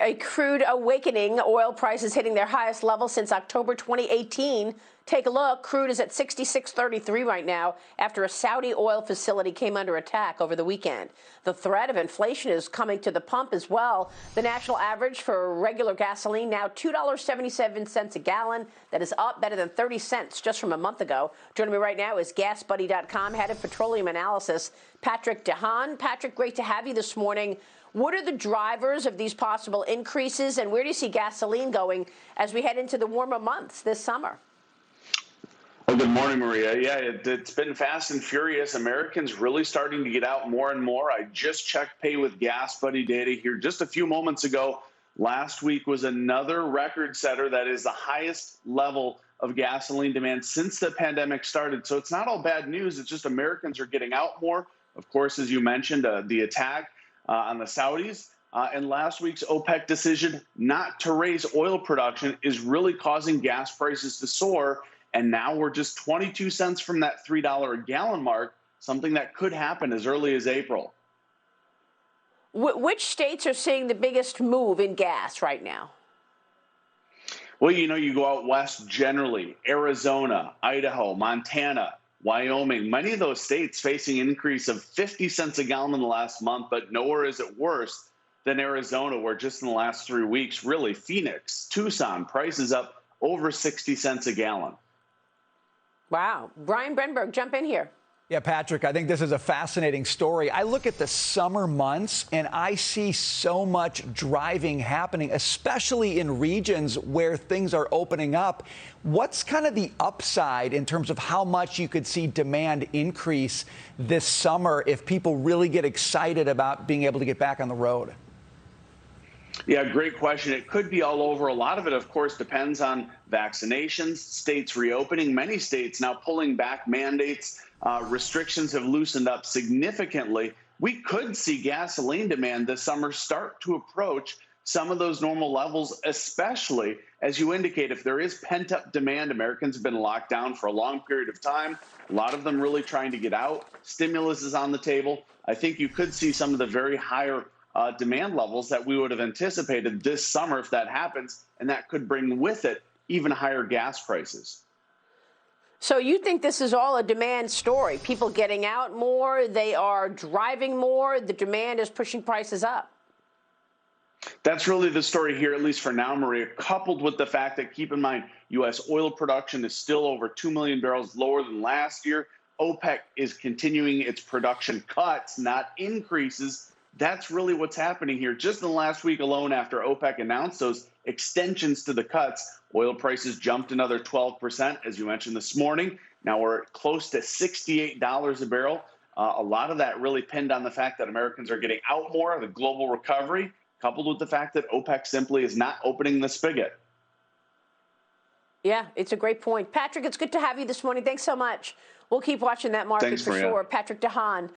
A crude awakening. Oil prices hitting their highest level since October 2018. Take a look. Crude is at $66.33 right now after a Saudi oil facility came under attack over the weekend. The threat of inflation is coming to the pump as well. The national average for regular gasoline now $2.77 a gallon. That is up better than 30 cents just from a month ago. Joining me right now is GasBuddy.com head of petroleum analysis, Patrick De Haan. Patrick, great to have you this morning. What are the drivers of these possible increases, and where do you see gasoline going as we head into the warmer months this summer? Well, good morning, Maria. Yeah, it's been fast and furious. Americans really starting to get out more and more. I just checked Pay with Gas Buddy data here just a few moments ago. Last week was another record setter. That is the highest level of gasoline demand since the pandemic started. So it's not all bad news. It's just Americans are getting out more. Of course, as you mentioned, the attack on the Saudis. And last week's OPEC decision not to raise oil production is really causing gas prices to soar. And now we're just 22 cents from that $3 a gallon mark, something that could happen as early as April. Which states are seeing the biggest move in gas right now? Well, you go out west generally, Arizona, Idaho, Montana, Wyoming, many of those states facing an increase of 50 cents a gallon in the last month, but nowhere is it worse than Arizona, where just in the last 3 weeks, really, Phoenix, Tucson, prices up over 60 cents a gallon. Wow. Brian Brenberg, jump in here. Yeah, Patrick, I think this is a fascinating story. I look at the summer months and I see so much driving happening, especially in regions where things are opening up. What's kind of the upside in terms of how much you could see demand increase this summer if people really get excited about being able to get back on the road? Yeah, great question. It could be all over. A lot of it, of course, depends on vaccinations, states reopening. Many states now pulling back mandates. Restrictions have loosened up significantly. We could see gasoline demand this summer start to approach some of those normal levels, especially, as you indicate, if there is pent-up demand. Americans have been locked down for a long period of time. A lot of them really trying to get out. Stimulus is on the table. I think you could see some of the very higher demand levels that we would have anticipated this summer if that happens, and that could bring with it even higher gas prices. So you think this is all a demand story? People getting out more, they are driving more, the demand is pushing prices up. That's really the story here, at least for now, Maria, coupled with the fact that, keep in mind, U.S. oil production is still over 2 million barrels lower than last year. OPEC is continuing its production cuts, not increases. That's really what's happening here. Just in the last week alone, after OPEC announced those extensions to the cuts, oil prices jumped another 12%, as you mentioned this morning. Now we're close to $68 a barrel. A lot of that really pinned on the fact that Americans are getting out more of the global recovery, coupled with the fact that OPEC simply is not opening the spigot. Yeah, it's a great point. Patrick, it's good to have you this morning. Thanks so much. We'll keep watching that market for sure. Patrick De Haan.